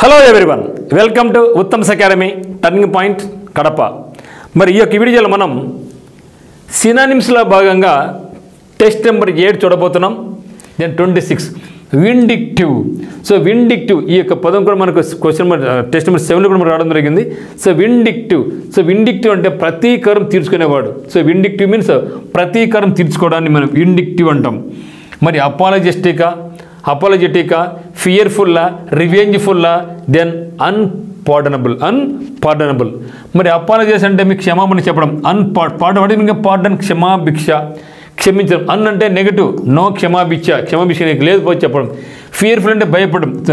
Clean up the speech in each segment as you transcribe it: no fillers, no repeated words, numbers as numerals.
Hello everyone, welcome to Uttam's academy turning point Kadapa. మరి ఈ యొక్క వీడియోలో మనం సినానిమ్స్లో భాగంగా టెస్ట్ నెంబర్ 8 చూడబోతున్నాం. Then 26 vindictive. సో విండిక్టివ్ ఈ యొక్క పదం కూడా మనకు క్వశ్చన్ టెస్ట్ నెంబర్ 7 కూడా మనకు రావడం జరిగింది. సో విండిక్టివ్ అంటే ప్రతీకారం తీర్చుకునేవాడు. సో విండిక్టివ్ మీన్స్ ప్రతీకారం తీర్చుకోవడాన్ని మనం విండిక్టివ్ అంటాం. మరి అపాలజెటికా, ఫియర్ఫుల్లా, రివెంజ్ఫుల్లా, దెన్ అన్పార్డనబుల్. మరి అపాలజీస్ అంటే మీకు క్షమాపణ చెప్పడం, పార్డన్ క్షమాభిక్ష, క్షమించడం. అంటే నెగటివ్, నో క్షమాభిక్ష నీకు లేదు పోయి చెప్పడం. ఫియర్ఫుల్ అంటే భయపడడం. సో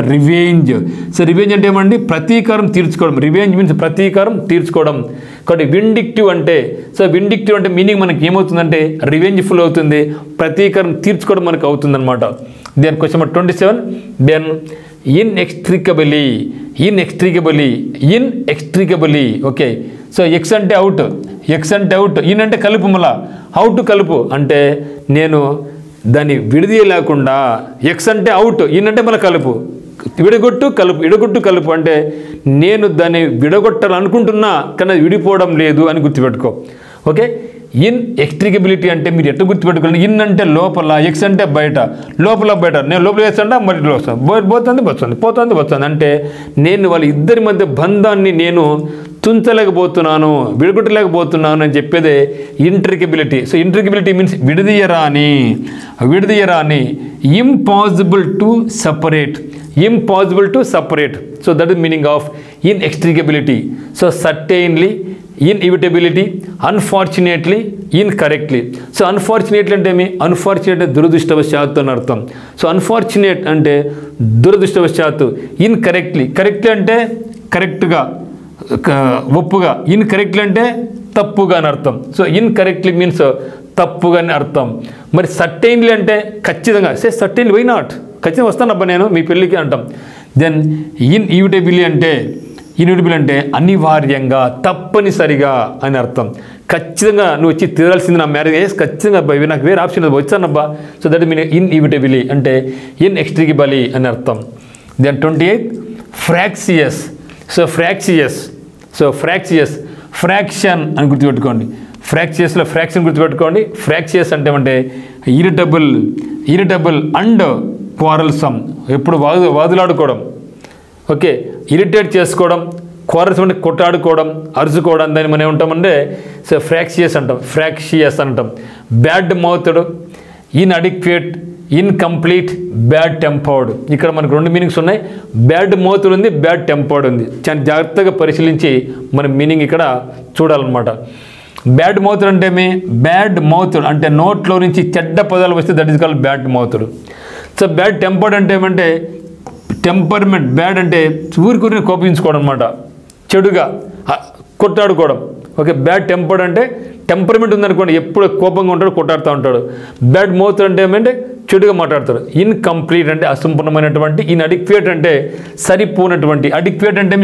రివెంజ్ అంటే ఏమండి, ప్రతీకారం తీర్చుకోవడం. రివెంజ్ మీన్స్ ప్రతీకారం తీర్చుకోవడం. కాబట్టి విండిక్టివ్ అంటే మీనింగ్ మనకి ఏమవుతుందంటే రివెంజ్ఫుల్ అవుతుంది, ప్రతీకారం తీర్చుకోవడం మనకు అవుతుందన్నమాట. Then question number 27. Then inextricably. Okay, so ex అంటే అవుట్, ఇన్ అంటే కలుపు, మళ్ళా అవుట్ కలుపు అంటే నేను దాన్ని విడదీయలేకుండా. ఎక్స్ అంటే అవుట్, ఇన్ అంటే మళ్ళీ కలుపు, విడగొట్టు కలుపు అంటే నేను దాన్ని విడగొట్టాలనుకుంటున్నా కానీ అది విడిపోవడం లేదు అని గుర్తుపెట్టుకో. ఓకే, ఇన్ఎక్స్ట్రికబిలిటీ అంటే మీరు ఎట్లా గుర్తుపెట్టుకోండి. ఇన్ అంటే లోపల, ఎక్స్ అంటే బయట, లోపల బయట. నేను లోపల వేస్తాను మరి పోతుంది అంటే నేను వాళ్ళ ఇద్దరి మధ్య బంధాన్ని నేను తుంచలేకపోతున్నాను, విడగొట్టలేకపోతున్నాను అని చెప్పేదే ఇంట్రికబిలిటీ. సో ఇంట్రికబిలిటీ మీన్స్ విడదీయరాని. Impossible to separate. So that is meaning of inextricability. So certainly, inevitability, unfortunately, incorrectly. So unfortunately అంటే అన్ఫార్చునేట్ అంటే దురదృష్టవశాత్తు అని అర్థం. సో అన్ఫార్చునేట్ అంటే దురదృష్టవశాత్తు. కరెక్ట్లీ అంటే కరెక్ట్గా, ఒప్పుగా. ఇన్కరెక్ట్లీ అంటే తప్పుగా అని అర్థం. సో ఇన్కరెక్ట్లీ మీన్స్ తప్పుగా అని అర్థం. మరి సర్టైన్లీ అంటే ఖచ్చితంగా. సర్టైన్లీ, వై నాట్, ఖచ్చితంగా వస్తానబ్బా నేను మీ పెళ్ళికి అంటాం. దెన్ ఇన్ఎవిటబిలిటీ అంటే అనివార్యంగా, తప్పనిసరిగా అని అర్థం. ఖచ్చితంగా నువ్వు వచ్చి తీరాల్సింది నా మ్యారేజ్, ఖచ్చితంగా అబ్బాయి నాకు వేరే ఆప్షన్ వచ్చానబ్బా. సో దట్ మీన్ ఇన్ఎవిటబిలీ అంటే ఇన్ఎక్స్ట్రికబులీ అని అర్థం. దెన్ 28 ఫ్రాక్సియస్. ఫ్రాక్షన్ అని గుర్తుపెట్టుకోండి. ఫ్రాక్సియస్లో ఫ్రాక్షన్ గుర్తుపెట్టుకోండి. ఫ్రాక్సియస్ అంటే ఇరిటబుల్ అండ్ క్వారల్సమ్, ఎప్పుడు వాదులాడుకోవడం. ఓకే, ఇరిటేట్ చేసుకోవడం, క్వారల్స్ అంటే కొట్టాడుకోవడం, అరుచుకోవడం, దాన్ని మనం ఏమంటామంటే సో ఫ్రాక్సియస్ అంటాం. Bad mouthed, inadequate, incomplete, bad tempered. ఇక్కడ మనకు 2 మీనింగ్స్ ఉన్నాయి. బ్యాడ్ మౌత్డ్ ఉంది, బ్యాడ్ టెంపర్డ్ ఉంది. చాలా జాగ్రత్తగా పరిశీలించి మనం మీనింగ్ ఇక్కడ చూడాలన్నమాట. బ్యాడ్ మౌత్డ్ అంటే నోట్లో నుంచి చెడ్డ పదాలు వస్తే that is called bad mouthed. So bad tempered అంటే ఏమంటే టెంపర్మెంట్. బ్యాడ్ అంటే ఊరికి కోపించుకోవడం అనమాట, చెడుగా కొట్టాడుకోవడం. ఓకే, బ్యాడ్ టెంపర్డ్ అంటే టెంపర్మెంట్ ఉందనుకోండి, ఎప్పుడు కోపంగా ఉంటాడు, కొట్టాడుతూ ఉంటాడు. బ్యాడ్ మౌత్ అంటే ఏమంటే చెడుగా మాట్లాడతాడు. ఇన్కంప్లీట్ అంటే అసంపూర్ణమైనటువంటి. ఇన్అడిక్వేట్ అంటే సరిపోనటువంటి. అడిక్వేట్ అంటే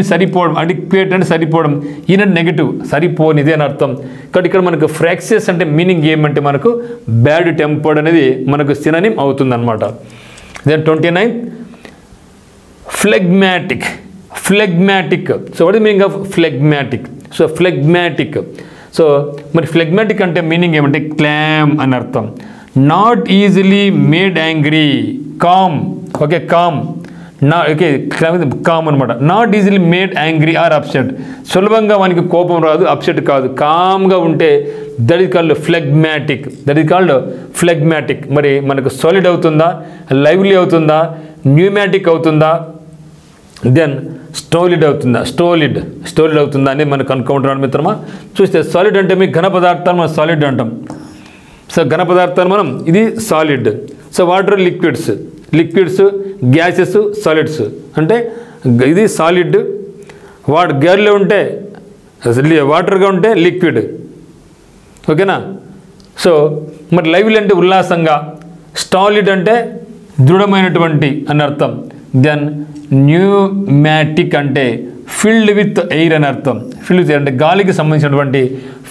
సరిపోవడం, ఇన్ అంటే నెగిటివ్, సరిపోనిది అని అర్థం. కాబట్టి ఇక్కడ మనకు ఫ్రాక్సియస్ అంటే మీనింగ్ ఏమంటే మనకు బ్యాడ్ టెంపర్డ్ అనేది మనకు సినానిమ్ అవుతుందన్నమాట. Then 29 phlegmatic. So what is meaning of phlegmatic? So మరి ఫ్లెగ్మాటిక్ అంటే మీనింగ్ ఏమంటే క్లామ్ అని అర్థం. Not easily made angry, calm. Okay, calm అనమాట. Not easily made angry or upset. సులభంగా వానికి కోపం రాదు, అప్సెట్ కాదు, కామ్గా ఉంటే దట్ ఈస్ కాల్డ్ ఫ్లెగ్మాటిక్. మరి మనకు సాలిడ్ అవుతుందా, లైవ్లీ అవుతుందా, న్యూమాటిక్ అవుతుందా, దెన్ స్టోలిడ్ అవుతుందా అని మనకు అనుకుంటున్నాడు మిత్రమా. చూస్తే సాలిడ్ అంటే మీకు ఘన పదార్థాలు మనం సాలిడ్ అంటాం. సో ఘన పదార్థాలు మనం ఇది solid. So water liquids, gases, solids అంటే ఇది సాలిడ్. గాలిలో ఉంటే వాటర్గా ఉంటే లిక్విడ్. ఓకేనా. సో మరి లైవ్లీ అంటే ఉల్లాసంగా, స్టాలిడ్ అంటే దృఢమైనటువంటి అని అర్థం. దెన్ న్యూమాటిక్ అంటే ఫిల్డ్ విత్ ఎయిర్ అని అర్థం. ఫిల్డ్ విత్ అంటే గాలికి సంబంధించినటువంటి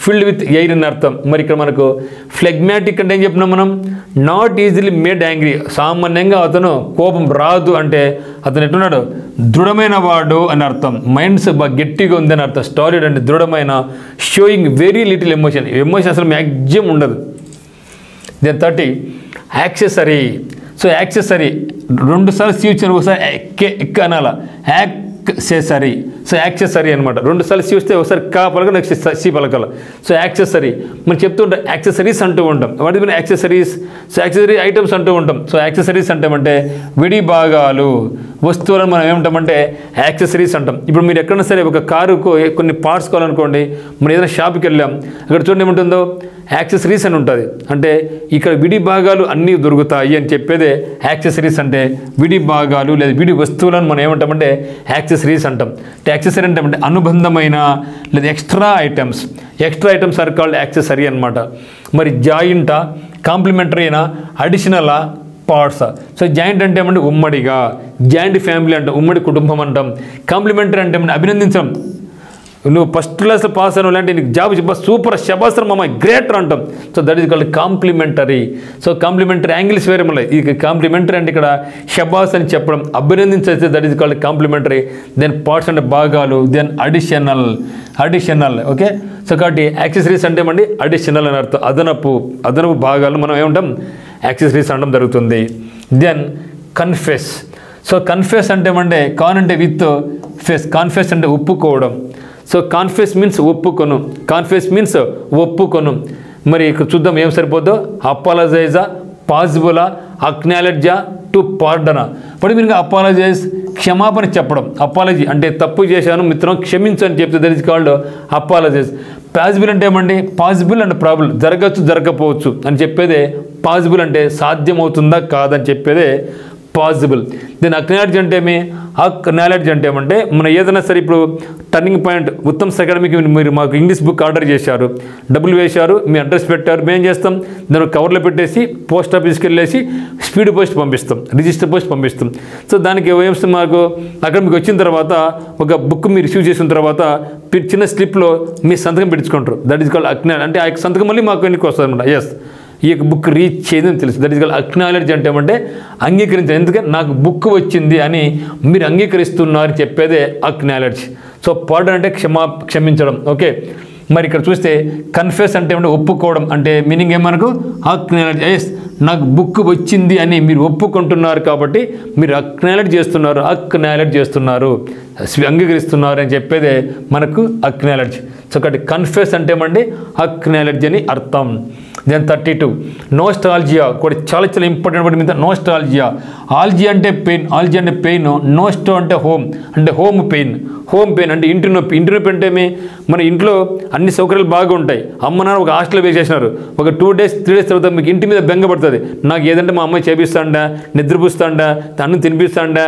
ఫిల్డ్ విత్ ఎయిర్ అని అర్థం. మరి ఇక్కడ మనకు ఫ్లెగ్మాటిక్ అంటే ఏం చెప్పినాం మనం, నాట్ ఈజీలీ మేడ్ యాంగ్రీ, సామాన్యంగా అతను కోపం రాదు అంటే అతను ఎట్టున్నాడు, దృఢమైన వాడు అని అర్థం. మైండ్స్ బాగా గట్టిగా ఉంది అని అర్థం. స్టాలిడ్ అంటే దృఢమైన, showing very little emotion, emotion అసలు మ్యాక్సిమం ఉండదు. Then 30 accessory. సో యాక్సెసరీ 2 సార్లు సి వచ్చిన, ఒకసారి ఎక్క అనాల, యాక్సెసరీ. సో యాక్సెసరీ అనమాట. 2 సార్లు సి వస్తే ఒకసారి కా పలక, నెక్స్ట్ సి పలకాల. సో యాక్సెసరీ మనం చెప్తుంటాం, యాక్సెసరీస్ అంటూ ఉంటాం. వాటి మీద యాక్సెసరీస్, సో యాక్సెసరీ ఐటమ్స్ అంటూ ఉంటాం. సో యాక్సెసరీస్ అంటామంటే విడి భాగాలు, వస్తువులను మనం ఏమంటామంటే యాక్సెసరీస్ అంటాం. ఇప్పుడు మీరు ఎక్కడైనా సరే ఒక కారుకు కొన్ని పార్ట్స్ కావాలనుకోండి, మనం ఏదైనా షాప్కి వెళ్ళాం, అక్కడ చూడండి ఏముంటుందో యాక్సెసరీస్ అని ఉంటుంది. అంటే ఇక్కడ విడి భాగాలు అన్నీ దొరుకుతాయి అని చెప్పేదే యాక్సెసరీస్ అంటే. విడి భాగాలు లేదా విడి వస్తువులను మనం ఏమంటామంటే యాక్సెసరీస్ అంటాం. యాక్సెసరీ అంటే అనుబంధమైన లేదా extra items. Extra items are called accessory అనమాట. మరి జాయింటా, కాంప్లిమెంటరీనా, అడిషనలా, పార్ట్స్. సో జాయింట్ అంటే ఏమంటే ఉమ్మడిగా, జాయింట్ ఫ్యామిలీ అంటాం, ఉమ్మడి కుటుంబం అంటాం. కాంప్లిమెంటరీ అంటే ఏమంటే అభినందించడం, నువ్వు ఫస్ట్ క్లాస్లో పాస్ అయిన అంటే నీకు జాబ్ చెప్ప సూపర్, శబాసరం మామ, గ్రేటర్ అంటాం. So that is called complementary. So complementary angles వేరే మళ్ళీ. ఈ కాంప్లిమెంటరీ అంటే ఇక్కడ శబాస్ అని చెప్పడం, అభినందించే, that is called complementary. Then parts అంటే భాగాలు, దెన్ అడిషనల్. ఓకే. సో కాబట్టి యాక్సెసరీస్ అంటే ఏమండి అడిషనల్ అని అర్థం. అదనపు భాగాలు మనం ఏమంటాం యాక్సెసరీస్ అనడం జరుగుతుంది. Then confess. సో కన్ఫెస్ అంటే ఏమంటే కాన్ అంటే విత్ ఫెస్, కాన్ఫెస్ అంటే ఒప్పుకోవడం. సో కాన్ఫెస్ మీన్స్ ఒప్పుకొను, కాన్ఫెస్ మీన్స్ ఒప్పుకొను. మరి ఇక్కడ చూద్దాం ఏం సరిపోద్దో. అపాలజైజా, పాజిబులా, అక్నాలెడ్జా, టు పార్డనా. ఇప్పుడు మీరు అపాలజైజ్ క్షమాపణ చెప్పడం. అపాలజీ అంటే తప్పు చేశాను మిత్రం క్షమించు అని చెప్తే that is called apologise. Possible అంటే ఏమండి, పాజిబుల్ అండ్ ప్రాబుల్, జరగచ్చు జరగకపోవచ్చు అని చెప్పేదే పాజిబుల్, అంటే సాధ్యమవుతుందా కాదని చెప్పేదే పాజిబుల్. దెన్ అక్నాలెడ్జ్ అంటే ఏమి, అక్నాలెడ్జ్ అంటే ఏమంటే మనం ఏదైనా సరే ఇప్పుడు టర్నింగ్ పాయింట్ ఉత్తమ్ అకాడమీకి మీరు మాకు ఇంగ్లీష్ బుక్ ఆర్డర్ చేశారు, డబ్బులు వేశారు, మీ అడ్రస్ పెట్టారు, మేము ఏం చేస్తాం దాన్ని కవర్లో పెట్టేసి పోస్ట్ ఆఫీస్కి వెళ్ళేసి స్పీడ్ పోస్ట్ పంపిస్తాం, రిజిస్టర్ పోస్ట్ పంపిస్తాం. సో దానికి ఏం మాకు అక్కడ మీకు వచ్చిన తర్వాత ఒక బుక్ మీరు రిసీవ్ చేసిన తర్వాత చిన్న స్లిప్లో మీ సంతకం పెట్టించుకుంటారు. That is called acknowledge. అంటే ఆ సంతకం మళ్ళీ మాకు ఎన్నికి వస్తుంది అనమాట. ఎస్, ఈ యొక్క బుక్ రీచ్ చేయదని తెలుసు. That is called acknowledge. అంటే ఏమంటే అంగీకరించాలి, ఎందుకంటే నాకు బుక్ వచ్చింది అని మీరు అంగీకరిస్తున్నారని చెప్పేదే అక్నాలెడ్జ్. సో పార్డన్ అంటే క్షమించడం. ఓకే. మరి ఇక్కడ చూస్తే కన్ఫెస్ అంటే ఏమంటే ఒప్పుకోవడం, అంటే మీనింగ్ ఏమనకు అక్నాలెడ్జ్. ఎస్, నాకు బుక్ వచ్చింది అని మీరు ఒప్పుకుంటున్నారు కాబట్టి మీరు అక్నాలెడ్జ్ చేస్తున్నారు, అంగీకరిస్తున్నారు అని చెప్పేదే మనకు అక్నాలెడ్జ్. సో కాబట్టి కన్ఫెస్ అంటే ఏమంటే అక్నాలెడ్జ్ అని అర్థం. దెన్ 32 నోస్టాల్జియా కూడా చాలా చాలా ఇంపార్టెంట్ పడి మీద. నోస్టాల్జియా, ఆల్జియా అంటే పెయిన్, నోస్టో అంటే హోమ్ పెయిన్ అంటే ఇంటి నొప్పి. అంటే ఏమి, మన ఇంట్లో అన్ని సౌకర్యాలు బాగా ఉంటాయి, అమ్మ నాన్న ఒక హాస్టల్లో వేసేసినారు, ఒక 2 days 3 days తర్వాత మీకు ఇంటి మీద బెంగ పడుతుంది. నాకు ఏదంటే మా అమ్మాయి చేపిస్తాండా, నిద్రపుస్తాండా, అన్నం తినిపిస్తాండా,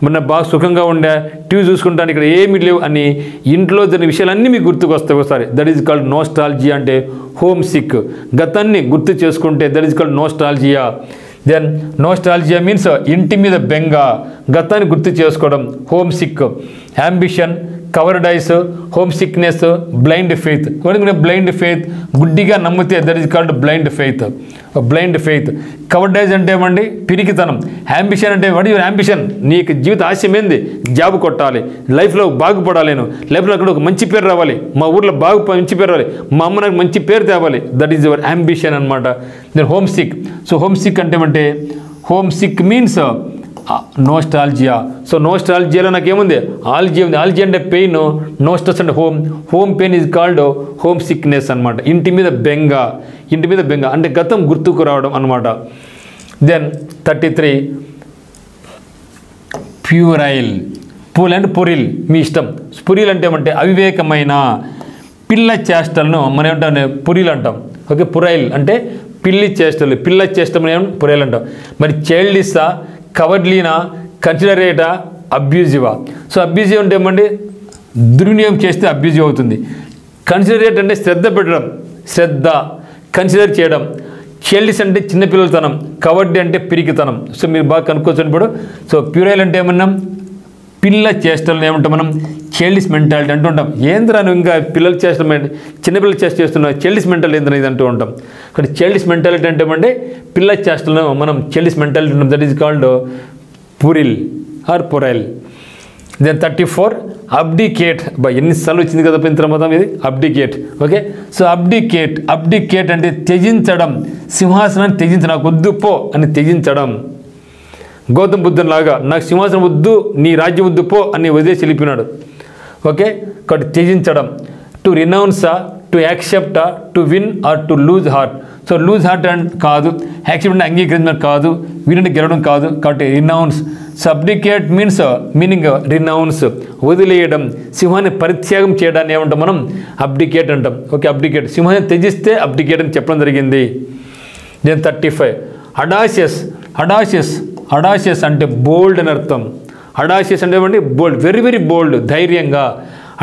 మన బాగా సుఖంగా ఉండా, టీవీ చూసుకుంటాను, ఇక్కడ ఏమీ లేవు అని ఇంట్లో జరిగిన విషయాలన్నీ మీకు గుర్తుకు వస్తాయి ఒకసారి. That is called nostalgia. అంటే హోమ్ సిక్, గతాన్ని గుర్తు చేసుకుంటే that is called nostalgia. Then nostalgia means ఇంటి మీద బెంగ, గతాన్ని గుర్తు చేసుకోవడం. Homesick, ambition, cowardice, homesickness, blind faith. Blind faith, గుడ్డిగా నమ్మితే that is called blind faith. Cowardice అంటే ఏమండి, పిరికితనం. అంబిషన్ అంటే వాట్ యువర్ అంబిషన్, నీకు జీవిత ఆశయం ఏంది, జాబ్ కొట్టాలి, లైఫ్లో బాగుపడాలి, నేను లైఫ్లో అక్కడ ఒక మంచి పేరు రావాలి, మా ఊర్లో మంచి పేరు రావాలి, మా అమ్మ నాకు మంచి పేరు తేవాలి, దట్ ఈజ్ యువర్ అంబిషన్ అనమాట. Then homesick. So homesick అంటే homesick means nostalgia. So నోస్టాల్జియాలో నాకు ఏముంది, ఆల్జియా ఉంది. ఆల్జియా అంటే పెయిన్, నోస్టస్ అంటే home pain is called homesickness అనమాట. ఇంటి మీద బెంగ అంటే గతం గుర్తుకు రావడం అనమాట. Then 33 puerile. Puerile and puerile మీ ఇష్టం. పురిల్ అంటే ఏమంటే అవివేకమైన పిల్ల చేష్టలను మనం ఏమంటాం పురిల్ అంటాం. ఓకే. పురైల్ అంటే పిల్ల చేష్టలు ఏమంటాం పురైల్ అంటాం. మరి చైల్డిషా, కవర్డ్లీనా, కన్సిడరేటా, అబ్యూజివా. సో అబ్యూజివ్ అంటే ఏమండి, దుర్వినియోగం చేస్తే అబ్యూజివ్ అవుతుంది. కన్సిడరేట్ అంటే శ్రద్ధ పెట్టడం, కన్సిడర్ చేయడం. చైల్డిష్ అంటే చిన్నపిల్లలతనం, కవర్డ్లీ అంటే పిరికితనం. సో మీరు బాగా కనుక్కోవచ్చు ఇప్పుడు. సో ప్యూరైల్ అంటే ఏమన్నాం, పిల్ల చేష్టలను ఏమంటాం మనం చైల్డిష్ మెంటాలిటీ అంటూ ఉంటాం. ఏంద్రా నువ్వు ఇంకా పిల్లలు చేస్తున్నా, చిన్నపిల్లలు చేస్తున్నావు, చైల్డిష్ మెంటాలిటీ ఏంద్రా ఇది అంటూ ఉంటాం. ఇక్కడ చైల్డిష్ మెంటాలిటీ అంటే ఏమంటే పిల్ల చేస్తున్నాం మనం చైల్డిష్ మెంటాలిటీ ఉంటాం. That is called puerile or puerile. Then 34 abdicate. ఎన్నిసార్లు వచ్చింది కదా ఇంత మతం ఇది అబ్డికేట్. ఓకే, సో అబ్డికేట్ అంటే త్యజించడం, సింహాసనాన్ని త్యజించడం, నాకు వద్దు పో అని త్యజించడం. గౌతమ్ బుద్ధుని లాగా నాకు సింహాసనం వద్దు, నీ రాజ్యం వద్దు పో అని వదిలేసి వెళ్ళిపోయినాడు. ఓకే, కాబట్టి త్యజించడం. టు రినౌన్సా, టు యాక్సెప్టా, to win or to lose heart. So lose heart అంటే కాదు, యాక్సెప్ట్ అంటే అంగీకరించడం కాదు, విన్ అంటే గెలవడం కాదు. కాబట్టి రినౌన్స్. సబ్డికేట్ మీనింగ్ రినౌన్స్, వదిలేయడం, సింహాన్ని పరిత్యాగం చేయడాన్ని ఏమంటాం మనం అబ్డికేట్ అంటాం. ఓకే, అబ్డికేట్ సింహాన్ని త్యజిస్తే అబ్డికేట్ అని చెప్పడం జరిగింది. దెన్ 35 అడాషియస్ అంటే బోల్డ్ అని అర్థం. అడాషియస్ అంటే ఏమంటే బోల్డ్, వెరీ వెరీ బోల్డ్, ధైర్యంగా.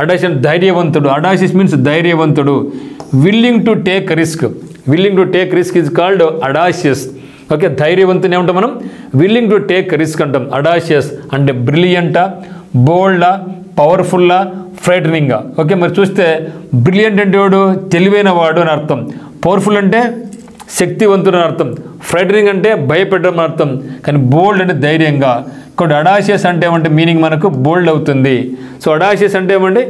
అడాషియస్ అంటే ధైర్యవంతుడు. అడాషియస్ మీన్స్ ధైర్యవంతుడు. Willing to take risk is called audacious. Okay, ధైర్యవంతుని ఏమంటాం మనం విల్లింగ్ టు టేక్ రిస్క్ అంటాం. అడాషియస్ అంటే బ్రిలియంటా, బోల్డా, పవర్ఫుల్లా, ఫ్రైటనింగా. ఓకే, మరి చూస్తే బ్రిలియంట్ అంటే వాడు తెలివైన వాడు అని అర్థం, పవర్ఫుల్ అంటే శక్తివంతుడు అని అర్థం, ఫ్రైటనింగ్ అంటే భయపెట్టడం అని అర్థం, కానీ బోల్డ్ అంటే ధైర్యంగా. కాబట్టి అడాషియస్ అంటే ఏమంటే మీనింగ్ మనకు బోల్డ్ అవుతుంది. సో అడాషియస్ అంటే ఏమంటే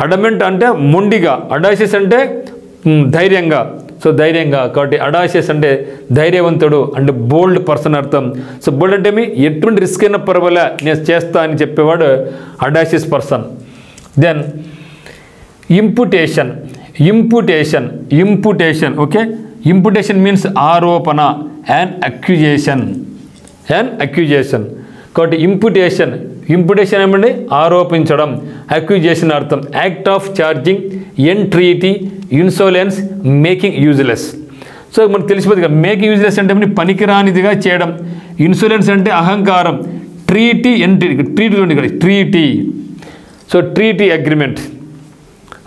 అడమెంట్ అంటే మొండిగా, అడాషియస్ అంటే ధైర్యంగా. సో ధైర్యంగా, కాబట్టి అడాషియస్ అంటే ధైర్యవంతుడు అంటే బోల్డ్ పర్సన్ అర్థం. సో బోల్డ్ అంటే ఎటువంటి రిస్క్ అయినా పర్వాలే నేను చేస్తా అని చెప్పేవాడు audacious person. Then imputation. Okay, imputation means ఆరోపణ, అండ్ అక్యూజేషన్. కాబట్టి ఇంపుటేషన్ ఏమండి ఆరోపించడం, అక్యూజేషన్ అర్థం. Act of charging, entreaty, insolence, making useless. So మనకు తెలిసిపోతుంది కదా, మేకింగ్ యూజ్లెస్ అంటే పనికిరానిదిగా చేయడం, ఇన్సోలెన్స్ అంటే అహంకారం, treaty treaty. So treaty agreement.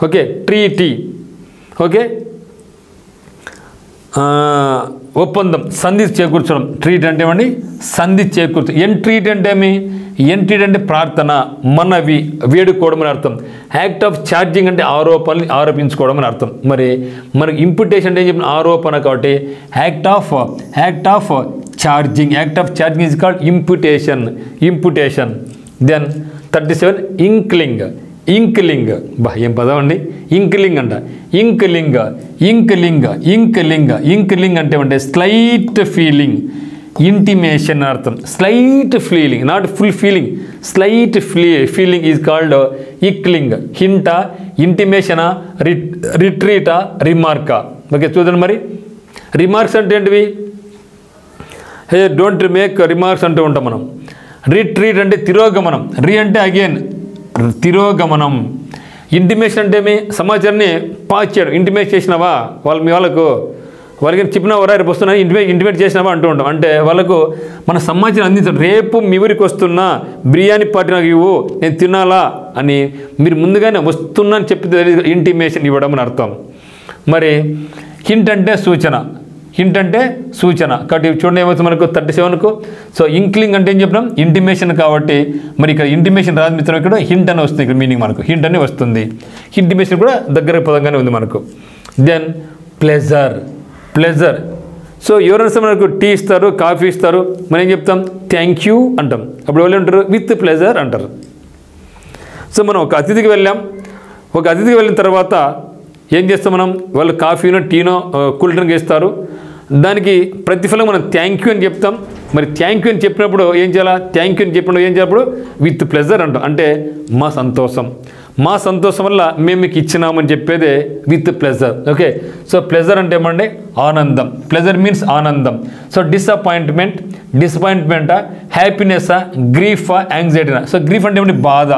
Okay, treaty. Okay, ఒప్పందం, సంధి చేకూర్చడం. ట్రీట్ అంటే ఏమండి సంధి చేకూర్చడం. ఎంట్రీట్ అంటే ఎంట్రీట్ అంటే ప్రార్థన, మనవి, వేడుకోవడం అని అర్థం. యాక్ట్ ఆఫ్ ఛార్జింగ్ అంటే ఆరోపించుకోవడం అని అర్థం. మరి మనకి ఇంపుటేషన్ అంటే ఏం చెప్పిన ఆరోపణ, కాబట్టి act of charging is called imputation. Then 37 inkling. ఏం పదం అండి, ఇంక్లింగ్ అంట. ఇంక్లింగ్ అంటే స్లైట్ ఫీలింగ్, ఇంటిమేషన్ అర్థం. Slight feeling, not full feeling, slight feeling is called inkling. హింటా, ఇంటిమేషనా, రిట్రీటా, రిమార్కా. ఓకే, చూడండి మరి రిమార్క్స్ అంటే ఏంటివి? హే డోంట్ మేక్ రిమార్క్స్ అంటూ ఉంటాం మనం. రిట్రీట్ అంటే తిరోగమనం, అంటే అగైన్ తిరోగమనం. ఇంటిమేషన్ అంటే సమాచారాన్ని పాస్ చేయడం. ఇంటిమేట్ చేసినావా వాళ్ళకి చెప్పినావా, రేపు వస్తున్నా ఇంటిమేట్ చేసినావా అంటూ ఉంటాం. అంటే వాళ్ళకు మన సమాచారం అందించడం. రేపు మీ ఊరికి వస్తున్నా, బిర్యానీ పార్టీ నాకు ఇవ్వు, నేను తినాలా అని మీరు ముందుగానే వస్తున్నా అని చెప్పి ఇంటిమేషన్ ఇవ్వడం అని అర్థం. మరి హింట్ అంటే సూచన. కాబట్టి చూడండి ఏమవుతుంది మనకు 37కు. సో ఇంక్లింగ్ అంటే ఏం చెప్పినాం, ఇంటిమేషన్. కాబట్టి మరి ఇక్కడ ఇంటిమేషన్ రాదు మిత్రం, ఇక్కడ హింట్ అని వస్తుంది. ఇక్కడ మీనింగ్ మనకు హింట్ అని వస్తుంది. ఇంటిమేషన్ కూడా దగ్గర పదంగానే ఉంది మనకు. Then pleasure. సో ఎవరైనా మనకు టీ ఇస్తారు, కాఫీ ఇస్తారు, మనం ఏం చెప్తాం, థ్యాంక్ యూ అంటాం. అప్పుడు వాళ్ళు ఉంటారు విత్ ప్లెజర్ అంటారు. సో మనం ఒక అతిథికి వెళ్ళిన తర్వాత ఏం చేస్తాం మనం, వాళ్ళు కాఫీనో టీనో కూల్ డ్రింక్ ఇస్తారు, దానికి ప్రతిఫలం మనం థ్యాంక్ యూ అని చెప్తాం. మరి థ్యాంక్ యూ అని చెప్పినప్పుడు ఏం చేయాలి, విత్ ప్లెజర్ అంటాం. అంటే మా సంతోషం వల్ల మేము మీకు ఇచ్చినామని చెప్పేదే with pleasure. Okay, so pleasure అంటే ఏమంటే ఆనందం. ప్లెజర్ మీన్స్ ఆనందం. సో డిసప్పాయింట్మెంటా, హ్యాపీనెస్సా, గ్రీఫా, యాంగ్జైటీనా. సో గ్రీఫ్ అంటే ఏమంటే బాధ.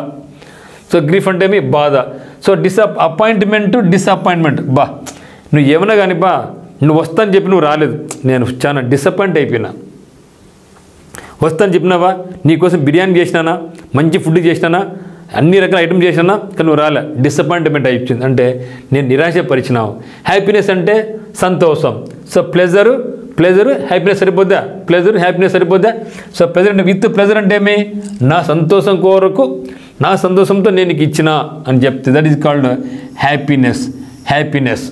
So disappointment. నువ్వు ఏమన్నా కానీ నువ్వు వస్తాను చెప్పి నువ్వు రాలేదు, నేను చాలా డిసప్పాయింట్ అయిపోయినా. వస్తాను చెప్పినావా, నీకోసం బిర్యానీ చేసినానా, మంచి ఫుడ్ చేసినానా, అన్ని రకాల ఐటమ్ చేసినా, కానీ నువ్వు రాలే, డిసప్పాయింట్మెంట్ అయిపోయింది అంటే నేను నిరాశపరిచినావు. హ్యాపీనెస్ అంటే సంతోషం. సో ప్లెజరు హ్యాపీనెస్ సరిపోద్దా, హ్యాపీనెస్ సరిపోద్దా. సో ప్లెజర్ అంటే విత్ ప్లెజర్ అంటే నా సంతోషం కొరకు నా సంతోషంతో నేను నీకు ఇచ్చిన అని చెప్తే that is called happiness. Happiness.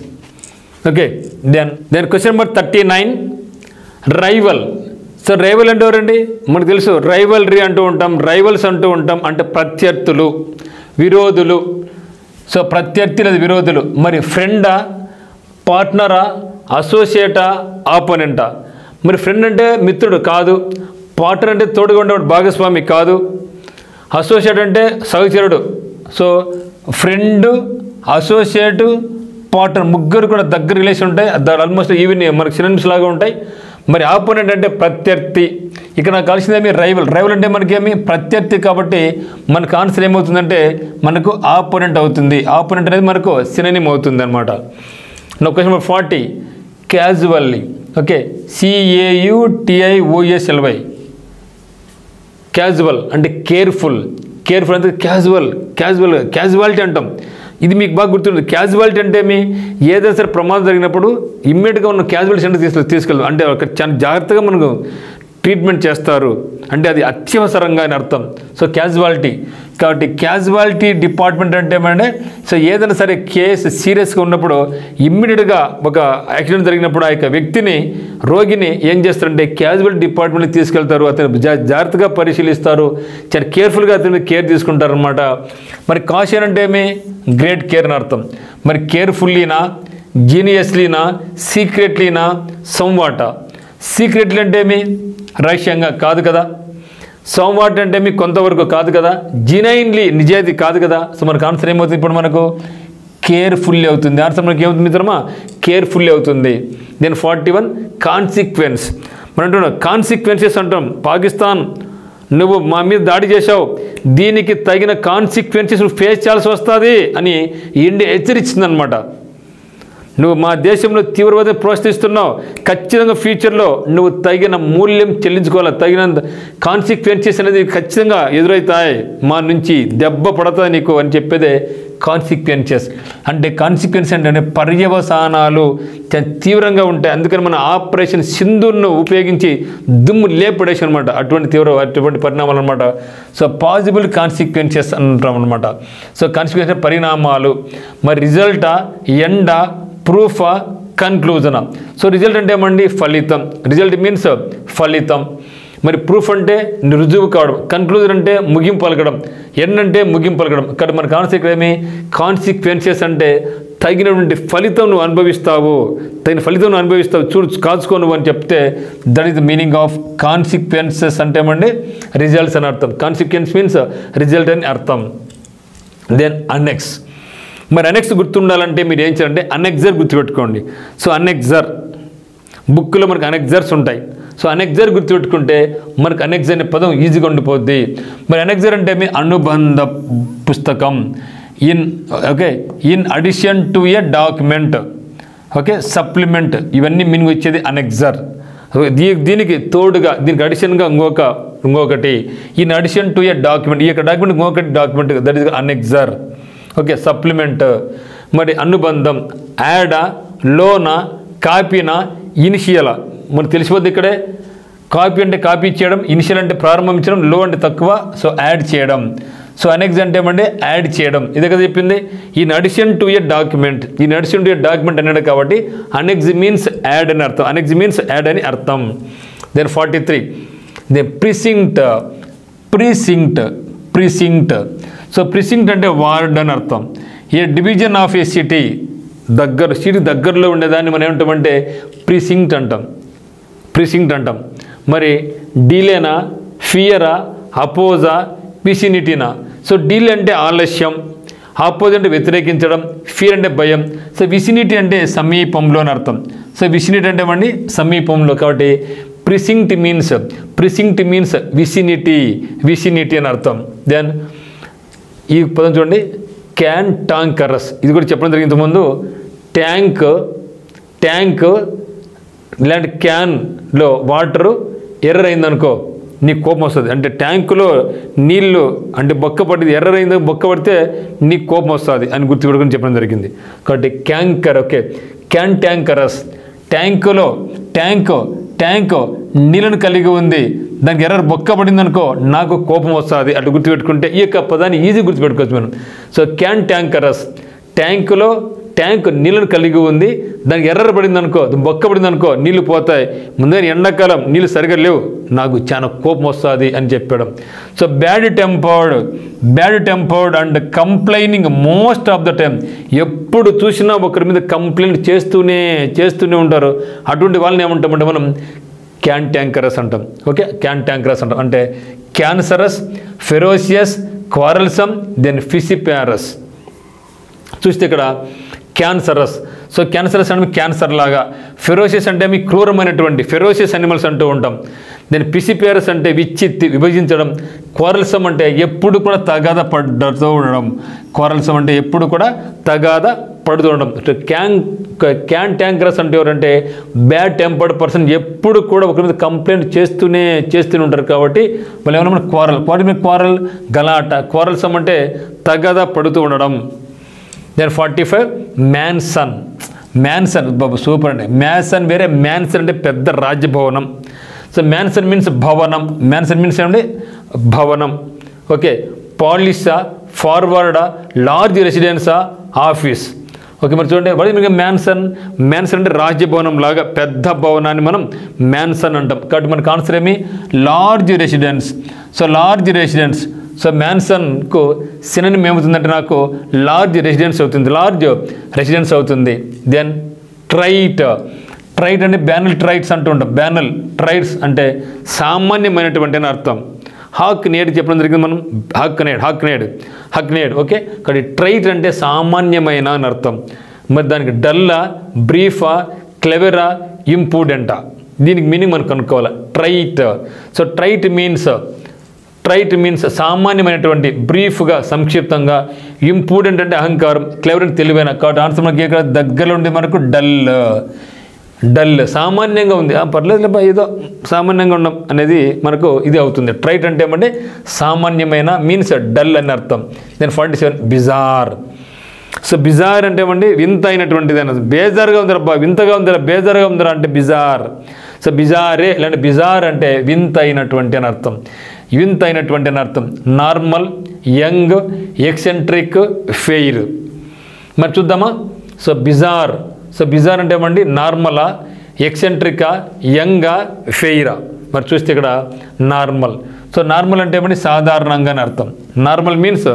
Okay. Then question number 39, rival. So rival అంటే ఎవరండి? మనకు తెలుసు రైవల్రీ అంటూ ఉంటాం, రైవల్స్ అంటూ ఉంటాం. అంటే ప్రత్యర్థులు, విరోధులు. సో ప్రత్యర్థి లేదా విరోధులు. మరి ఫ్రెండా, పార్ట్నరా, అసోసియేటా, ఆపోనెంటా? మరి ఫ్రెండ్ అంటే మిత్రుడు కాదు, పార్ట్నర్ అంటే తోడుగా ఉండేవాడు భాగస్వామి కాదు, అసోసియేట్ అంటే సహచరుడు. సో ఫ్రెండ్, అసోసియేటు, పార్ట్నర్ ముగ్గురు కూడా దగ్గర రిలేషన్ ఉంటాయి. ఆల్మోస్ట్ ఈవెన్ మనకు సినోనిమ్స్ లాగా ఉంటాయి. మరి ఆపోనెంట్ అంటే ప్రత్యర్థి. ఇక్కడ నాకు కలిసిందేమి రైవల్. రైవల్ అంటే మనకేమి ప్రత్యర్థి కాబట్టి మనకు ఆన్సర్ ఏమవుతుందంటే మనకు ఆపోనెంట్ అవుతుంది. ఆపోనెంట్ అనేది మనకు సినోనిమ్ అవుతుంది అనమాట. నా question number 40, casually. Okay. CAUTIOUSLY. Casual అంటే కేర్ఫుల్. కేర్ఫుల్ అంటే క్యాజువాలిటీ అంటాం. ఇది మీకు బాగా గుర్తుంది. క్యాజువాలిటీ అంటే ఏదైనా సరే ప్రమాదం జరిగినప్పుడు ఇమ్మీడియట్గా ఉన్న క్యాజువాలిటీ సెంటర్ తీసుకెళ్తాం. అంటే చాలా జాగ్రత్తగా మనకు ట్రీట్మెంట్ చేస్తారు. అంటే అది అత్యవసరంగా అని అర్థం. So casualty. కాబట్టి క్యాజువాలిటీ డిపార్ట్మెంట్ అంటే ఏమంటే సో ఏదైనా సరే కేసు సీరియస్గా ఉన్నప్పుడు ఇమ్మీడియట్గా ఒక యాక్సిడెంట్ జరిగినప్పుడు ఆ యొక్క వ్యక్తిని, రోగిని ఏం చేస్తారంటే క్యాజువాలిటీ డిపార్ట్మెంట్కి తీసుకెళ్తారు. అతను జాగ్రత్తగా పరిశీలిస్తారు, చాలా కేర్ఫుల్గా అతని కేర్ తీసుకుంటారు అనమాట. మరి కాషన్ అంటే గ్రేట్ కేర్ అని అర్థం. మరి కేర్ఫుల్లీనా, జీనియస్లీనా, సీక్రెట్లీనా, సంవాట? సీక్రెట్లీ అంటే రహస్యంగా కాదు కదా, సంవాట్ అంటే కొంతవరకు కాదు కదా, జినైన్లీ నిజాయితీ కాదు కదా. సో మనకు ఆన్సర్ ఏమవుతుంది ఇప్పుడు? మనకు కేర్ఫుల్లీ అవుతుంది. ఆన్సర్ మనకి ఏమవుతుంది మిత్రమా? కేర్ఫుల్లీ అవుతుంది. Then 41, consequence. మనం అంటున్నాం కాన్సిక్వెన్సెస్ అంటాం. పాకిస్తాన్ నువ్వు మా మీద దాడి చేశావు, దీనికి తగిన కాన్సిక్వెన్సెస్ నువ్వు ఫేస్ చేయాల్సి వస్తుంది అని ఇండియా హెచ్చరించిందనమాట. నువ్వు మా దేశంలో తీవ్రవాదం ప్రోత్సహిస్తున్నావు, ఖచ్చితంగా ఫ్యూచర్లో నువ్వు తగిన మూల్యం చెల్లించుకోవాలి. తగినంత కాన్సిక్వెన్సెస్ అనేది ఖచ్చితంగా ఎదురవుతాయి, మా నుంచి దెబ్బ పడతాయి నీకు అని చెప్పేదే కాన్సిక్వెన్సెస్. అంటే కాన్సిక్వెన్స్ అంటే పర్యవసానాలు తీవ్రంగా ఉంటాయి. అందుకని మన ఆపరేషన్ సింధూర్ను ఉపయోగించి దుమ్ము లేపడేసి అనమాట. అటువంటి పరిణామాలు అనమాట. సో పాజిబుల్ కాన్సిక్వెన్సెస్ అంటాం అనమాట. సో కాన్సిక్వెన్స్ పరిణామాలు. మరి రిజల్టా, ఎండా, ప్రూఫా, కన్క్లూజనా? సో రిజల్ట్ అంటే ఏమండి? ఫలితం. రిజల్ట్ మీన్స్ ఫలితం. మరి ప్రూఫ్ అంటే రుజువు కావడం, కన్క్లూజన్ అంటే ముగింపు పలకడం, ఎండ్ అంటే ముగింపు పలకడం. ఇక్కడ మన కాన్సెప్ట్ కాన్సిక్వెన్సెస్ అంటే తగినటువంటి ఫలితం నువ్వు అనుభవిస్తావు, తగిన ఫలితం నువ్వు అనుభవిస్తావు, కాచుకో నువ్వు అని చెప్తే that is the meaning of consequences. అంటే ఏమండి? రిజల్ట్స్ అని అర్థం. కాన్సిక్వెన్స్ మీన్స్ రిజల్ట్ అని అర్థం. Then annex. మరి అనెక్స్ గుర్తుండాలంటే మీరు ఏం చేయాలంటే అనెక్జర్ గుర్తుపెట్టుకోండి. సో అనెక్జర్ బుక్లో మనకు అనెక్జర్స్ ఉంటాయి. సో అనెక్జర్ గుర్తుపెట్టుకుంటే మనకు అనెక్జర్ అనే పదం ఈజీగా ఉండిపోద్ది. మరి అనెక్జర్ అంటే అనుబంధ పుస్తకం. In addition to A document, supplement, ఇవన్నీ మీనింగ్ వచ్చేది అనెక్జర్. దీనికి తోడుగా, దీనికి అడిషన్గా ఇంకొకటి. In addition to A document, ఈ యొక్క డాక్యుమెంట్ ఇంకొకటి document, that is annexure. Supplement. మరి అనుబంధం, యాడా, లోనా, కాపీనా, ఇనిషియలా? మనకు తెలిసిపోద్ది ఇక్కడే. కాపీ అంటే కాపీ చేయడం, ఇనిషియల్ అంటే ప్రారంభించడం, లో అంటే తక్కువ, సో యాడ్ చేయడం. సో అనెక్స్ అంటే ఏమంటే యాడ్ చేయడం. ఇదే కదా చెప్పింది. In addition to A document, in addition to A document అన్నాడు కాబట్టి అనెక్స్ మీన్స్ యాడ్ అని అర్థం. అనెక్స్ మీన్స్ యాడ్ అని అర్థం. దెన్ 43, ప్రిసింక్ట్. సో ప్రిసింక్ట్ అంటే వార్డ్ అని అర్థం. A division of a city, city దగ్గరలో ఉండేదాన్ని మనం ఏమంటామంటే ప్రిసింక్ట్ అంటాం. మరి డీలేనా, ఫియరా, అపోజా, విసినిటీనా? సో డీల్ అంటే ఆలస్యం, అపోజ్ అంటే వ్యతిరేకించడం, ఫియర్ అంటే భయం. సో విసినిటీ అంటే సమీపంలో అని అర్థం. సో విసినిటీ అంటే ఏమండి? సమీపంలో. కాబట్టి ప్రిసింక్ట్ మీన్స్ విసినిటీ అని అర్థం. దెన్ ఈ పదం చూడండి, క్యాంటాంకరస్. ఇది కూడా చెప్పడం జరిగింది ముందు. ట్యాంక్ ఇలాంటి క్యాన్లో వాటరు ఎర్రర్ అయిందనుకో నీకు కోపం వస్తుంది. అంటే ట్యాంకులో నీళ్ళు అంటే బొక్క పడింది, ఎర్రర్ అయిందో బొక్క పడితే నీకు కోపం వస్తుంది అని గుర్తుపెట్టుకుని చెప్పడం జరిగింది. కాబట్టి క్యాంటాంకరస్. ట్యాంకు నీళ్ళను కలిగి ఉంది, దానికి ఎర్రర్ బొక్క పడింది అనుకో నాకు కోపం వస్తుంది. అటు గుర్తుపెట్టుకుంటే ఈ యొక్క పదాన్ని ఈజీ గుర్తుపెట్టుకోవచ్చు మనం. సో క్యాంటాంకరస్, ట్యాంకులో ట్యాంక్ నీళ్ళను కలిగి ఉంది, దానికి ఎర్రర్ పడింది అనుకో, బొక్క పడింది అనుకో నీళ్ళు పోతాయి. ముందే ఎండాకాలం నీళ్ళు సరిగా లేవు, నాకు చాలా కోపం వస్తుంది అని చెప్పాడు. So bad tempered and complaining most of the time. ఎప్పుడు చూసినా ఒకరి మీద కంప్లైంట్ చేస్తూనే ఉంటారు. అటువంటి వాళ్ళని ఏమంటామంటే మనం క్యాంటాంకరస్ అంటాం. ఓకే, క్యాంటాంకరస్ అంటాం అంటే క్యాన్సరస్, ఫెరోషియస్, క్వారల్సమ్, దెన్ ఫిసిపారస్. చూస్తే ఇక్కడ క్యాన్సరస్. సో క్యాన్సరస్ అంటే క్యాన్సర్ లాగా, ఫెరోషియస్ అంటే మీ క్రూరమైనటువంటి ఫెరోషియస్ అనిమల్స్ అంటూ ఉంటాం. దెన్ పిసిపారస్ అంటే విభజించడం, క్వారల్సమ్ అంటే ఎప్పుడు కూడా తగాద పడుతూ ఉండడం, క్వారల్సమ్ అంటే ఎప్పుడు కూడా తగాద పడుతూ ఉండడం. క్యాంటాంకరస్ అంటే ఎవరంటే బ్యాడ్ టెంపర్డ్ పర్సన్, ఎప్పుడు కూడా ఒకరి మీద కంప్లైంట్ చేస్తూనే ఉంటారు కాబట్టి వాళ్ళు ఏమన్నా క్వారల్ గలాట. క్వారల్సమ్ అంటే తగాద పడుతూ ఉండడం. దెన్ 45 మ్యాన్సన్ బాబు సూపర్ అండి. మ్యాన్సన్ వేరే, మ్యాన్సన్ అంటే పెద్ద రాజ్యభవనం. సో మ్యాన్సన్ మీన్స్ భవనం, మ్యాన్సన్ మీన్స్ ఏమంటే భవనం. ఓకే, పాలిసా, ఫార్వర్డా, లార్జ్ రెసిడెన్సా, ఆఫీస్. ఓకే, మరి చూడండి వాడి మీకు మ్యాన్సన్ అంటే రాజ్యభవనం లాగా పెద్ద భవనాన్ని మనం మ్యాన్సన్ అంటాం. కాబట్టి మనకు ఆన్సర్ ఏమి large residence. So large residence. So మ్యాన్సన్కు సినోనిమ్ ఏమవుతుందంటే నాకు లార్జ్ రెసిడెన్స్ అవుతుంది. దెన్ ట్రైట్ అంటే బ్యానల్ ట్రైట్స్ అంటూ ఉంటాం. బ్యానల్ ట్రైట్స్ అంటే సామాన్యమైనటువంటి అని అర్థం. హాక్నేడ్ చెప్పడం జరిగింది మనం, హాక్నేడ్. ఓకే, కానీ ట్రైట్ అంటే సామాన్యమైన అని అర్థం. మరి దానికి డల్లా, బ్రీఫా, క్లెవెరా, ఇంపూడెంటా, దీనికి మీనింగ్ మనం కనుక్కోవాలి. ట్రైట్. సో ట్రైట్ మీన్స్ సామాన్యమైనటువంటి, బ్రీఫ్గా సంక్షిప్తంగా, ఇంపూడెంట్ అంటే అహంకారం, క్లెవర్ అంటే తెలివైన. కాబట్టి ఆన్సర్ మనకి ఇక్కడ దగ్గరలో ఉండి మనకు డల్ సామాన్యంగా ఉంది, పర్లేదు ఏదో సామాన్యంగా ఉండడం అనేది మనకు ఇది అవుతుంది. ట్రైట్ అంటే ఏమంటే సామాన్యమైన మీన్స్ డల్ అని అర్థం. Then 47 bizarre. సో బిజార్ అంటే ఏమండి వింత అయినటువంటిది అని, బేజారుగా ఉందిరా, వింతగా ఉందిరా, బేజారుగా ఉందిరా అంటే బిజార్. సో బిజారే ఇలాంటి బిజార్ అంటే వింత అయినటువంటి అని అర్థం. Normal, young, eccentric, fair. మరి చూద్దామా. సో బిజార్ అంటే ఏమండి నార్మలా, ఎక్సెంట్రికా, యంగా, ఫెయిరా. మరి చూస్తే ఇక్కడ నార్మల్. సో నార్మల్ అంటే ఏమండి సాధారణంగా అని అర్థం. నార్మల్ మీన్స్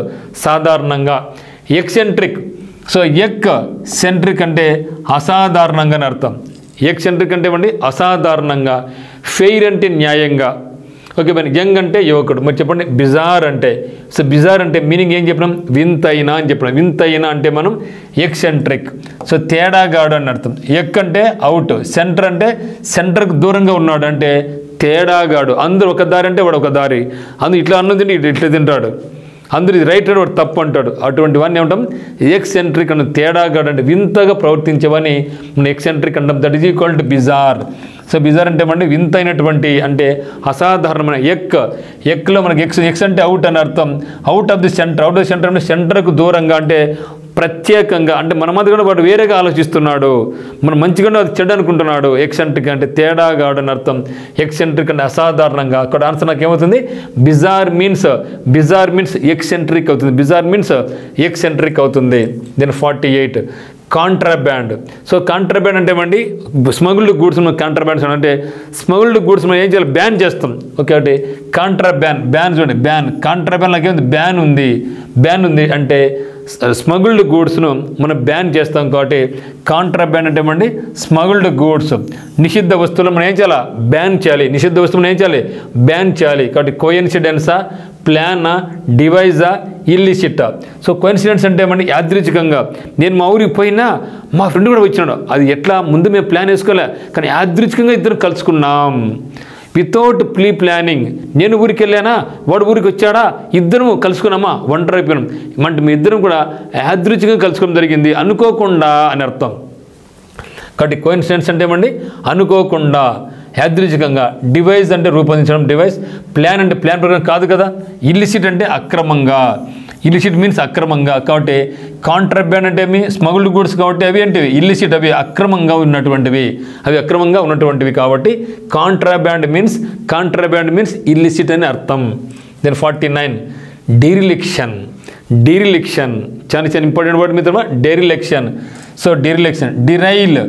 సాధారణంగా. ఎక్సెంట్రిక్. సో సెంట్రిక్ అంటే అసాధారణంగా అని అర్థం. ఎక్సెంట్రిక్ అంటే ఏమండి అసాధారణంగా. ఫెయిర్ అంటే న్యాయంగా. ఓకే, మరి యంగ్ అంటే యువకుడు. మరి చెప్పండి బిజార్ అంటే. సో బిజార్ అంటే మీనింగ్ ఏం చెప్పినాం, వింతైనా అని చెప్పినాం. వింతైనా అంటే మనం ఎక్సెంట్రిక్. సో తేడాగాడు అని అర్థం. అంటే అవుట్, సెంటర్ అంటే సెంటర్కి దూరంగా ఉన్నాడు అంటే తేడాగాడు. అందరూ ఒక దారి అంటే వాడు ఒక దారి, అందరూ ఇట్లా అన్నది ఇట్లా తింటాడు, అందరూ ఇది రైట్ అంటే వాడు తప్పు అంటాడు. అటువంటి వాడిని ఏమంటాం ఎక్సెంట్రిక్ అంటే తేడాగాడు అంటే వింతగా ప్రవర్తించేవాడిని మనం ఎక్సెంట్రిక్ అంటాం. That is equal to bizarre. So bizarre అంటే ఏమంటే వింతైనటువంటి అంటే అసాధారణమైన. ఎక్లో మనకి ఎక్స్ అంటే అవుట్ అని అర్థం. అవుట్ ఆఫ్ ది సెంటర్ అంటే సెంటర్కు దూరంగా అంటే ప్రత్యేకంగా, అంటే మన మధ్య కూడా వాడు వేరేగా ఆలోచిస్తున్నాడు, మనం మంచిగానే అది చెడ్డ అనుకుంటున్నాడు. ఎక్సెంట్రిక్ అంటే తేడాగాడు అని అర్థం. ఎక్సెంట్రిక్ అంటే అసాధారణంగా. అక్కడ ఆన్సర్ నాకు ఏమవుతుంది బిజార్ మీన్స్ ఎక్సెంట్రిక్ అవుతుంది. Then 48 contraband. సో కాంట్రాబ్యాండ్ అంటే ఏమండి స్మగుల్డ్ గూడ్స్. కాంట్రాబ్యాండ్స్ అంటే స్మగుల్డ్ గూడ్స్ మనం ఏం చేయాలి, బ్యాన్ చేస్తాం. ఓకే, అంటే బ్యాన్ చూడండి, కాంట్రాబ్యాండ్ లాగే ఉంది, బ్యాన్ ఉంది అంటే స్మగుల్డ్ గూడ్స్ను మనం బ్యాన్ చేస్తాం. కాబట్టి కాంట్రాబ్యాండ్ అంటే ఏమండి స్మగుల్డ్ గూడ్స్. నిషిద్ధ వస్తువులను మనం ఏం చేయాలి, బ్యాన్ చేయాలి. కాబట్టి కోయిన్సిడెన్సా, ప్లానా, డివైజా, ఇల్లిసిటా. సో కోయిన్సిడెన్స్ అంటే ఏమండి యాదృచ్ఛికంగా. నేను మా ఊరికి పోయినా మా ఫ్రెండ్ కూడా వచ్చినాడు, అది ఎట్లా ముందు మేము ప్లాన్ వేసుకోలే, కానీ యాదృచ్ఛికంగా ఇద్దరు కలుసుకున్నాం వితౌట్ ప్రీ ప్లానింగ్. నేను ఊరికి వెళ్ళానా, వాడు ఊరికి వచ్చాడా, ఇద్దరం కలుసుకున్నామా, ఒంటరి అయిపోయినాం అంటే మీ ఇద్దరం కూడా యాదృచ్ఛికంగా కలుసుకోవడం జరిగింది, అనుకోకుండా అని అర్థం. కాబట్టి కోయిన్సిడెన్స్ అంటే ఏమండి అనుకోకుండా. యాదృచ్ఛికంగా, డివైస్ అంటే రూపొందించడం డివైస్, ప్లాన్ అంటే ప్లాన్ ప్రకారం కాదు కదా, ఇల్లిసిట్ అంటే అక్రమంగా, ఇల్లిసిట్ మీన్స్ అక్రమంగా, కాబట్టి కాంట్రాబ్యాండ్ అంటే ఏమి స్మగుల్డ్ గూడ్స్, కాబట్టి అవి ఏంటివి ఇల్లిసిట్, అవి అక్రమంగా ఉన్నటువంటివి కాబట్టి కాంట్రాబ్యాండ్ మీన్స్ ఇల్లిసిట్ అని అర్థం. దెన్ 49 డెరిలిక్షన్ చాలా ఇంపార్టెంట్ వర్డ్ మిత్రమా, dereliction. So derail.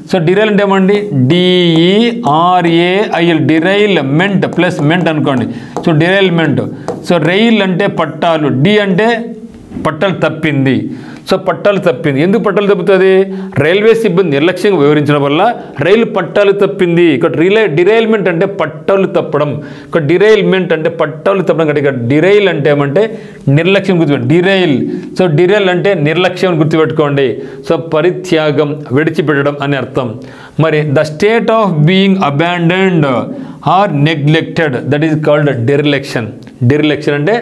So derail అంటే ఏమండి, DERAIL, డిరైల్మెంట్ ప్లస్ మెంట్ అనుకోండి. సో డిరైల్మెంట్. సో రైల్ అంటే పట్టాలు, డి అంటే పట్టాలు తప్పింది. సో పట్టాలు తప్పింది, ఎందుకు పట్టాలు తప్పుతుంది, రైల్వే సిబ్బంది నిర్లక్ష్యంగా వివరించడం వల్ల రైలు పట్టాలు తప్పింది. ఇక్కడ డిరైల్మెంట్ అంటే పట్టాలు తప్పడం, ఇక్కడ డిరైల్మెంట్ అంటే పట్టాలు తప్పడం. ఇక్కడ డిరైల్ అంటే ఏమంటే నిర్లక్ష్యం గుర్తుపెట్టు, డిరైల్. సో డిరైల్ అంటే నిర్లక్ష్యం గుర్తుపెట్టుకోండి. సో పరిత్యాగం, విడిచిపెట్టడం అని అర్థం. మరి the state of being abandoned or neglected, that is called dereliction. Dereliction అంటే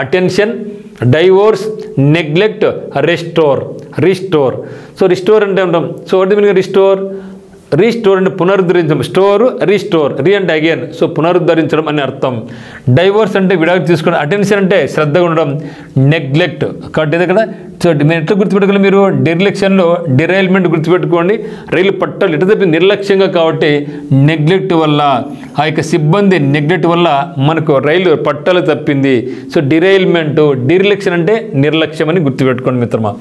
attention, divorce, neglect, restore. So restore అంటే ఉంటాం. So what the meaning restore అంటే పునరుద్ధరించడం, స్టోర్ రీస్టోర్, రీ అంటే అగైన్. సో పునరుద్ధరించడం అని అర్థం. డైవోర్స్ అంటే విడాకు తీసుకోవడం, అటెన్షన్ అంటే శ్రద్ధగా ఉండడం, నెగ్లెక్ట్. కాబట్టి కదా, సో మీరు ఎట్లా గుర్తుపెట్టుకోవాలి, మీరు డెరిలెక్షన్లో డిరైల్మెంట్ గుర్తుపెట్టుకోండి, రైలు పట్టాలు ఎట్లా తప్పి నిర్లక్ష్యంగా, కాబట్టి నెగ్లెక్ట్ వల్ల, ఆ యొక్క సిబ్బంది నెగ్లెక్ట్ వల్ల మనకు రైలు పట్టాలు తప్పింది. సో డిరైలెక్షన్ అంటే నిర్లక్ష్యం అని గుర్తుపెట్టుకోండి మిత్రమా.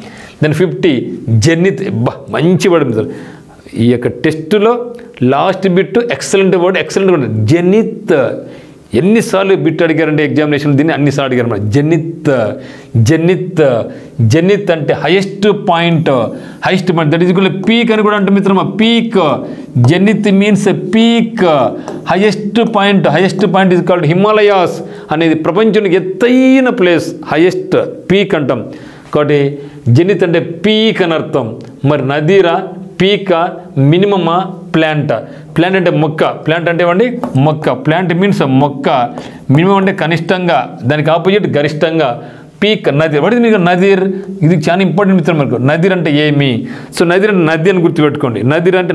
దెన్ 50 జనిత్. మంచి వర్డ్ మిత్రం, ఈ యొక్క టెస్టులో last bit excellent word, Janith. ఎన్నిసార్లు బిట్ అడిగారంటే ఎగ్జామినేషన్, దీన్ని అన్నిసార్లు అడిగారు మన జనిత్ అంటే highest point, that is equal peak అని కూడా అంటే మిత్రమా, peak. Janith means peak, highest point is called Himalayas అనేది ప్రపంచంలో ఎత్తైన ప్లేస్, హైయెస్ట్ పీక్ అంటాం. కాబట్టి జనిత్ అంటే పీక్ అని అర్థం. మరి నదీరా, పీకా, మినిమమా, ప్లాంట్ అంటే మొక్క, ప్లాంట్ అంటే ఏమండి మొక్క, ప్లాంట్ మీన్స్ మొక్క, మినిమం అంటే కనిష్టంగా, దానికి ఆపోజిట్ గరిష్టంగా, పీక్ నదీర్. వాట్ ఇస్ మీకు నదీర్, ఇది చాలా ఇంపార్టెంట్ మిత్రం మనకు. నదీర్ అంటే ఏమి, సో నదీర్ అంటే నది అని గుర్తుపెట్టుకోండి. నదీర్ అంటే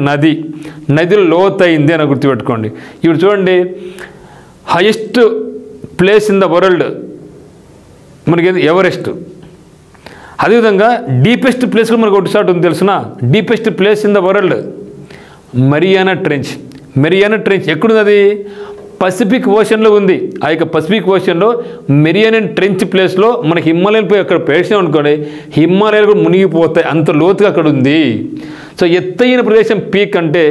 నదిలో లోతైంది అని గుర్తుపెట్టుకోండి. ఇప్పుడు చూడండి, highest place in the world మనకి ఎవరెస్ట్. అదేవిధంగా డీపెస్ట్ ప్లేస్ కూడా మనకు ఒకటి షాట్ ఉంది తెలుసునా, deepest place in the world Mariana trench ఎక్కడుంది, అది పసిఫిక్ ఓషన్లో ఉంది. ఆ యొక్క పసిఫిక్ ఓషన్లో మెరియానా ట్రెంచ్ ప్లేస్లో మనకి హిమాలయాలు పోయి అక్కడ పేసాం అనుకోండి, హిమాలయాలు కూడా మునిగిపోతాయి, అంత లోతుగా అక్కడ ఉంది. సో ఎత్తైన ప్రదేశం పీక్ అంటే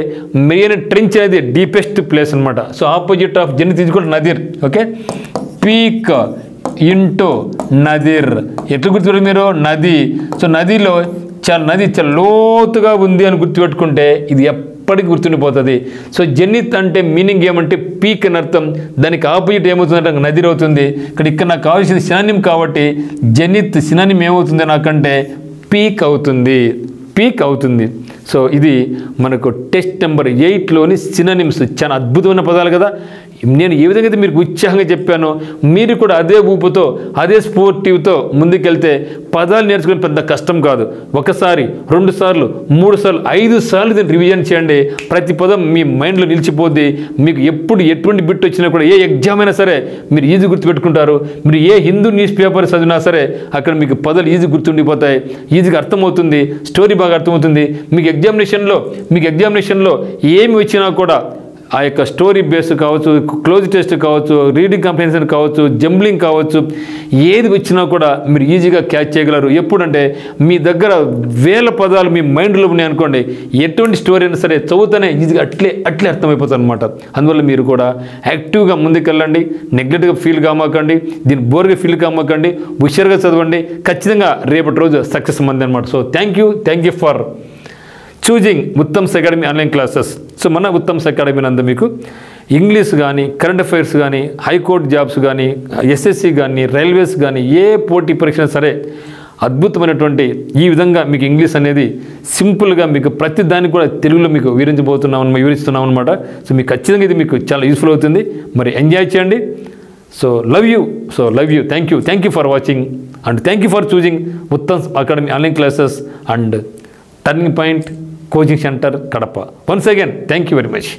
మెరియానా ట్రెంచ్ అనేది డీపెస్ట్ ప్లేస్ అనమాట. So opposite of zenith is కూడా nadir. Okay, peak into nadir. ఎట్లా గుర్తుపెట్టారు మీరు, నది. సో నదిలో నది చాలా లోతుగా ఉంది అని గుర్తుపెట్టుకుంటే ఇది ఎప్పటికీ గుర్తుండిపోతుంది. సో జనిత్ అంటే మీనింగ్ ఏమంటే పీక్ అని అర్థం, దానికి ఆపోజిట్ ఏమవుతుందంటే నదిర్ అవుతుంది. ఇక్కడ నాకు కావాల్సింది సినానిమ్ కాబట్టి జనిత్ సినానిమ్ ఏమవుతుంది నాకంటే పీక్ అవుతుంది. సో ఇది మనకు టెస్ట్ నెంబర్ 8లోని సినానిమ్స్. చాలా అద్భుతమైన పదాలు కదా. నేను ఏ విధంగా అయితే మీకు ఉత్సాహంగా చెప్పానో మీరు కూడా అదే ఊపుతో, అదే స్పోర్టివ్తో ముందుకెళ్తే పదాలు నేర్చుకునే పెద్ద కష్టం కాదు. ఒకసారి, 2 సార్లు, 3 సార్లు, 5 సార్లు దీన్ని రివిజన్ చేయండి. ప్రతి పదం మీ మైండ్లో నిలిచిపోద్ది. మీకు ఎప్పుడు ఎటువంటి బిట్ వచ్చినా కూడా, ఏ ఎగ్జామ్ అయినా సరే మీరు ఈజీ గుర్తుపెట్టుకుంటారు. మీరు ఏ హిందూ న్యూస్ పేపర్ చదివినా సరే అక్కడ మీకు పదాలు ఈజీ గుర్తుండిపోతాయి, ఈజీగా అర్థమవుతుంది, స్టోరీ బాగా అర్థమవుతుంది. మీకు ఎగ్జామినేషన్లో ఏమి వచ్చినా కూడా ఆ యొక్క స్టోరీ బేస్ కావచ్చు, క్లోజ్ టెస్ట్ కావచ్చు, రీడింగ్ కాంప్రిహెన్షన్ కావచ్చు, జంబ్లింగ్ కావచ్చు, ఏది వచ్చినా కూడా మీరు ఈజీగా క్యాచ్ చేయగలరు. ఎప్పుడంటే మీ దగ్గర వేల పదాలు మీ మైండ్లో ఉన్నాయి అనుకోండి, ఎటువంటి స్టోరీ అయినా సరే చదువుతానే ఈజీగా అట్లే అర్థమైపోతుంది అనమాట. అందువల్ల మీరు కూడా యాక్టివ్గా ముందుకెళ్ళండి, నెగ్లెక్ట్గా ఫీల్ కామాకండి, దీన్ని బోర్గా ఫీల్ కామాకండి, హుషారుగా చదవండి. ఖచ్చితంగా రేపటి రోజు సక్సెస్ మంది అనమాట. So thank you for choosing Uttam's academy online classes. So మన ఉత్తమ్స్ అకాడమీ నందు మీకు ఇంగ్లీష్ కానీ, కరెంట్ అఫైర్స్ కానీ, హైకోర్టు జాబ్స్ కానీ, ఎస్ఎస్సి కానీ, రైల్వేస్ కానీ, ఏ పోటీ పరీక్ష సరే అద్భుతమైనటువంటి ఈ విధంగా మీకు ఇంగ్లీష్ అనేది సింపుల్గా మీకు ప్రతి దానికి కూడా తెలుగులో మీకు వివరిస్తున్నాం అనమాట. సో మీకు ఖచ్చితంగా ఇది మీకు చాలా యూస్ఫుల్ అవుతుంది. మరి ఎంజాయ్ చేయండి. So love you. Thank you for watching and thank you for choosing Uttam's academy online classes and turning point coaching centre Kadapa. Once again thank you very much.